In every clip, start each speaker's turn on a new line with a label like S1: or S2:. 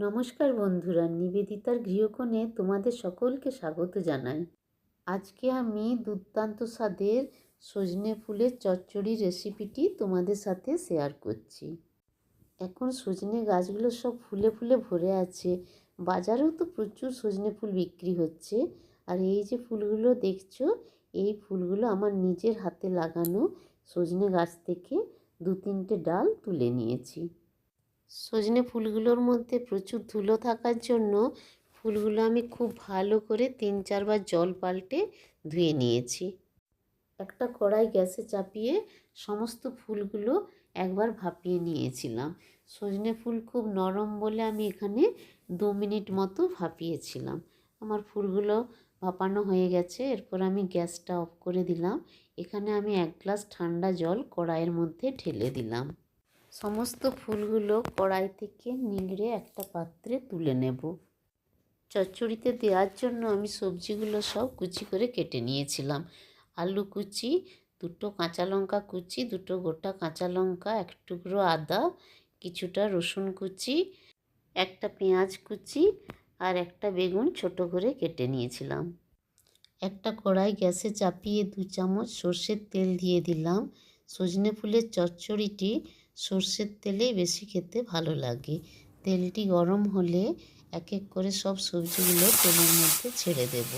S1: নমস্কার বন্ধুরা, নিবেদিতার গৃহকোণে তোমাদের সকলকে স্বাগত জানাই। আজকে আমি দুর্দান্ত স্বাদের সজনে ফুলের চচ্চড়ি রেসিপিটি তোমাদের সাথে শেয়ার করছি। এখন সজনে গাছগুলো সব ফুলে ফুলে ভরে আছে। বাজারেও তো প্রচুর সজনে ফুল বিক্রি হচ্ছে। আর এই যে ফুলগুলো দেখছো, এই ফুলগুলো আমার নিজের হাতে লাগানো সজনে গাছ থেকে 2-3টে ডাল তুলে নিয়েছি। সজনে ফুলগুলোর মধ্যে প্রচুর ধুলো থাকার জন্য ফুলগুলো আমি খুব ভালো করে 3-4 বার জল পাল্টে ধুয়ে নিয়েছি। একটা কড়াই গ্যাসে চাপিয়ে সমস্ত ফুলগুলো একবার ভাপিয়ে নিয়েছিলাম। সজনে ফুল খুব নরম বলে আমি এখানে 2 মিনিট মতো ভাপিয়েছিলাম। আমার ফুলগুলো ভাপানো হয়ে গেছে। এরপর আমি গ্যাসটা অফ করে দিলাম। এখানে আমি 1 গ্লাস ঠান্ডা জল কড়াইয়ের মধ্যে ঢেলে দিলাম। সমস্ত ফুলগুলো কড়াই থেকে নিংড়ে একটা পাত্রে তুলে নেব। চচ্চড়িতে দেওয়ার জন্য আমি সবজিগুলো সব কুচি করে কেটে নিয়েছিলাম। আলু কুচি, 2টো কাঁচা লঙ্কা কুচি, 2টো গোটা কাঁচা লঙ্কা, 1 টুকরো আদা, কিছুটা রসুন কুচি, একটা পেঁয়াজ কুচি আর একটা বেগুন ছোট করে কেটে নিয়েছিলাম। একটা কড়াই গ্যাসে চাপিয়ে 2 চামচ সর্ষের তেল দিয়ে দিলাম। সজনে ফুলের চচ্চড়িটি সর্ষের তেলেই বেশি খেতে ভালো লাগে। তেলটি গরম হলে এক এক করে সব সবজিগুলো তেলের মধ্যে ছেড়ে দেব।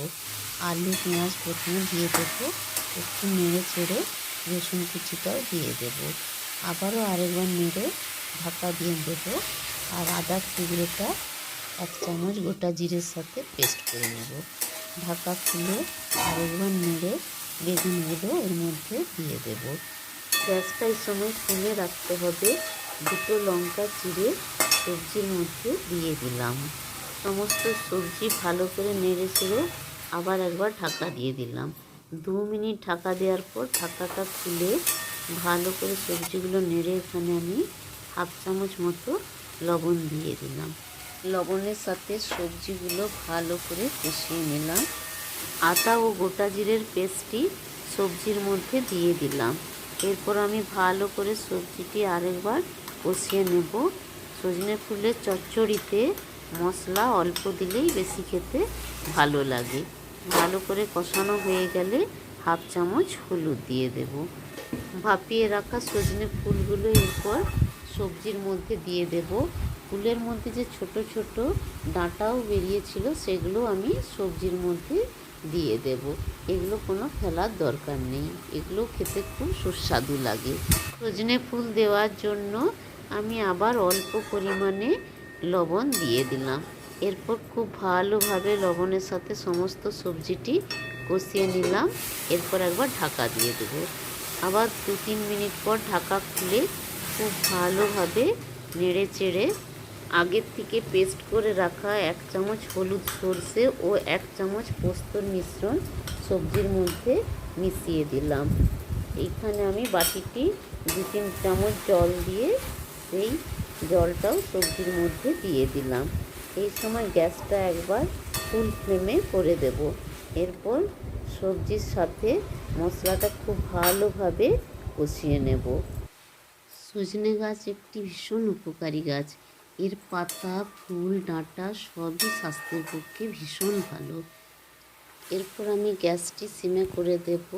S1: আলু পেঁয়াজ প্রথমে দিয়ে দেবো, একটু নেড়ে চেড়ে রসুন কুচিটাও দিয়ে দেব। আবারও আরেকবার নেড়ে ঢাকা দিয়ে দেবো। আর আদার টুকরোটা 1 চামচ গোটা জিরের সাথে পেস্ট করে নেব। ঢাকা খুলে আরেকবার নেড়ে বেগুনগুলো এর মধ্যে দিয়ে দেব। গ্যাসটা এই সময় কমে রাখতে হবে। 2টো লঙ্কা চিড়ে সবজির মধ্যে দিয়ে দিলাম। সমস্ত সবজি ভালো করে নেড়ে চেড়ে আবার একবার ঢাকা দিয়ে দিলাম। 2 মিনিট ঢাকা দেওয়ার পর ঢাকাটা খুলে ভালো করে সবজিগুলো নেড়ে এখানে আমি 1/2 চামচ মতো লবণ দিয়ে দিলাম। লবণের সাথে সবজিগুলো ভালো করে কষিয়ে নিলাম। আদা ও গোটা জিরের পেস্টটি সবজির মধ্যে দিয়ে দিলাম। এরপর আমি ভালো করে সবজিটি আরেকবার কষিয়ে নেব। সজনে ফুলের চচ্চড়িতে মশলা অল্প দিলেই বেশি খেতে ভালো লাগে। ভালো করে কষানো হয়ে গেলে 1/2 চামচ হলুদ দিয়ে দেব। ভাপিয়ে রাখা সজনে ফুলগুলো এরপর সবজির মধ্যে দিয়ে দেব। ফুলের মধ্যে যে ছোট ছোট ডাঁটাও বেরিয়েছিল সেগুলো আমি সবজির মধ্যে দিয়ে দেব। এগুলো কোনো ফেলার দরকার নেই, এগুলো খেতে খুব সুস্বাদু লাগে। সজনে ফুল দেওয়ার জন্য আমি আবার অল্প পরিমাণে লবণ দিয়ে দিলাম। এরপর খুব ভালোভাবে লবণের সাথে সমস্ত সবজিটি কষিয়ে নিলাম। এরপর একবার ঢাকা দিয়ে দেবো। আবার 2-3 মিনিট পর ঢাকা খুলে খুব ভালোভাবে নেড়ে চেড়ে আগের থেকে পেস্ট করে রাখা 1 চামচ হলুদ সর্ষে ও 1 চামচ পোস্তর মিশ্রণ সবজির মধ্যে মিশিয়ে দিলাম। এইখানে আমি বাটিটি 2-3 চামচ জল দিয়ে সেই জলটাও সবজির মধ্যে দিয়ে দিলাম। এই সময় গ্যাসটা একবার ফুল ফ্লেমে করে দেব। এরপর সবজির সাথে মশলাটা খুব ভালোভাবে কষিয়ে নেব। সজনে গাছ একটি ভীষণ উপকারী গাছ। এর পাতা, ফুল, ডাঁটা সবই স্বাস্থ্যের পক্ষে ভীষণ ভালো। এরপর আমি গ্যাসটি সিমে করে দেব।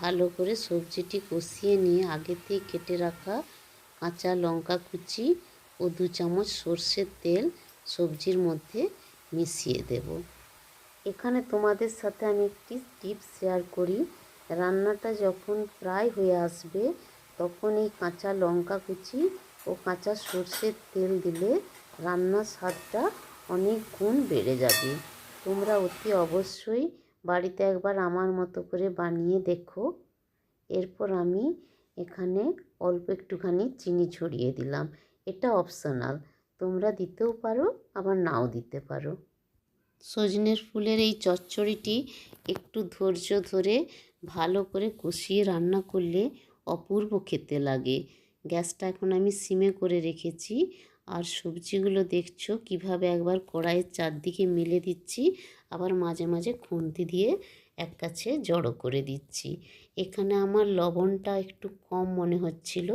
S1: ভালো করে সবজিটি কষিয়ে নিয়ে আগে থেকে কেটে রাখা কাঁচা লঙ্কা কুচি ও 2 চামচ সর্ষের তেল সবজির মধ্যে মিশিয়ে দেব। এখানে তোমাদের সাথে আমি একটি টিপস শেয়ার করি। রান্নাটা যখন প্রায় হয়ে আসবে তখন এই কাঁচা লঙ্কা কুচি ও কাঁচা সর্ষের তেল দিলে রান্নার স্বাদটা অনেক গুণ বেড়ে যাবে। তোমরা অতি অবশ্যই বাড়িতে একবার আমার মতো করে বানিয়ে দেখো। এরপর আমি এখানে অল্প একটুখানি চিনি ছড়িয়ে দিলাম। এটা অপশনাল, তোমরা দিতেও পারো আবার নাও দিতে পারো। সজনের ফুলের এই চচ্চড়িটি একটু ধৈর্য ধরে ভালো করে কষিয়ে রান্না করলে অপূর্ব খেতে লাগে। গ্যাসটা এখন আমি সিমে করে রেখেছি। আর সবজিগুলো দেখছো কিভাবে একবার কড়াইয়ের চারদিকে মেলে দিচ্ছি, আবার মাঝে মাঝে খুন্তি দিয়ে এক কাছে জড়ো করে দিচ্ছি। এখানে আমার লবণটা একটু কম মনে হচ্ছিল,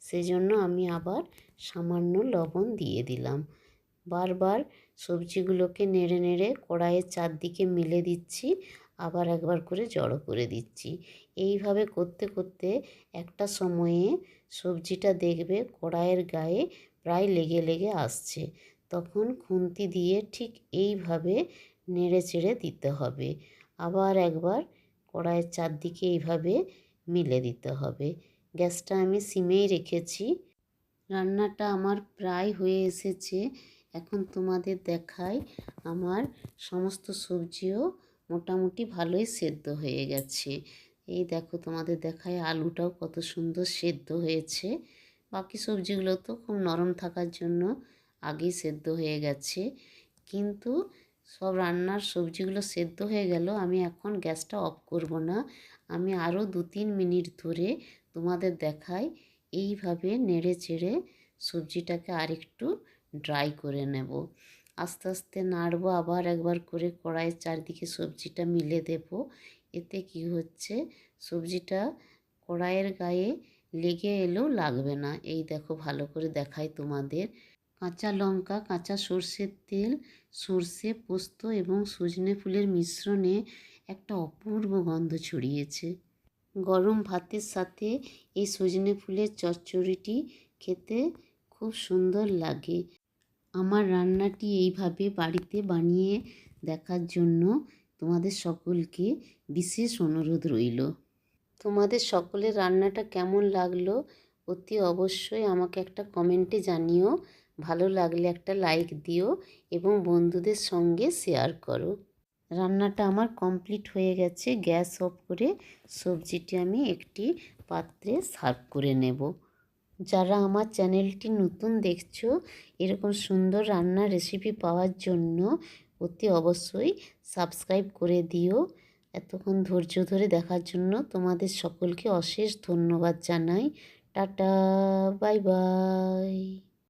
S1: সেজন্য আমি আবার সামান্য লবণ দিয়ে দিলাম। বারবার সবজিগুলোকে নেড়ে নেড়ে কড়াইয়ের চারদিকে মেলে দিচ্ছি, আবার একবার করে জড়ো করে দিচ্ছি। এইভাবে করতে করতে একটা সময়ে সবজিটা দেখবে কড়াইয়ের গায়ে প্রায় লেগে লেগে আসছে। তখন খুন্তি দিয়ে ঠিক এইভাবে নেড়ে চেড়ে দিতে হবে। আবার একবার কড়াইয়ের চারদিকে এইভাবে মিলে দিতে হবে। গ্যাসটা আমি সিমেই রেখেছি। রান্নাটা আমার প্রায় হয়ে এসেছে। এখন তোমাদের দেখাই আমার সমস্ত সবজিও মোটামুটি ভালোই সেদ্ধ হয়ে গেছে। এই দেখো তোমাদের দেখায় আলুটাও কত সুন্দর সেদ্ধ হয়েছে। বাকি সবজিগুলো তো খুব নরম থাকার জন্য আগেই সেদ্ধ হয়ে গেছে। কিন্তু সব রান্নার সবজিগুলো সেদ্ধ হয়ে গেল, আমি এখন গ্যাসটা অফ করব না। আমি আরও 2-3 মিনিট ধরে তোমাদের দেখাই এইভাবে নেড়ে চেড়ে সবজিটাকে আরেকটু ড্রাই করে নেব। আস্তে আস্তে নাড়বো, আবার একবার করে কড়াইয়ের চারদিকে সবজিটা মিলে দেব। এতে কি হচ্ছে, সবজিটা কড়াইয়ের গায়ে লেগে এলেও লাগবে না। এই দেখো ভালো করে দেখাই তোমাদের। কাঁচা লঙ্কা, কাঁচা সর্ষের তেল, সর্ষে, পোস্ত এবং সজনে ফুলের মিশ্রণে একটা অপূর্ব গন্ধ ছড়িয়েছে। গরম ভাতের সাথে এই সজনে ফুলের চচ্চড়িটি খেতে খুব সুন্দর লাগে। আমার রান্নাটি এইভাবে বাড়িতে বানিয়ে দেখার জন্য তোমাদের সকলকে বিশেষ অনুরোধ রইল। তোমাদের সকলের রান্নাটা কেমন লাগলো অতি অবশ্যই আমাকে একটা কমেন্টে জানিও। ভালো লাগলে একটা লাইক দিও এবং বন্ধুদের সঙ্গে শেয়ার করো। রান্নাটা আমার কমপ্লিট হয়ে গেছে। গ্যাস অফ করে সবজিটি আমি একটি পাত্রে সার্ভ করে নেব। যারা আমার চ্যানেলটি নতুন দেখছো, এরকম সুন্দর রান্নার রেসিপি পাওয়ার জন্য অতি অবশ্যই সাবস্ক্রাইব করে দিও। এতক্ষণ ধৈর্য ধরে দেখার জন্য তোমাদের সকলকে অশেষ ধন্যবাদ জানাই। Tata, bye bye.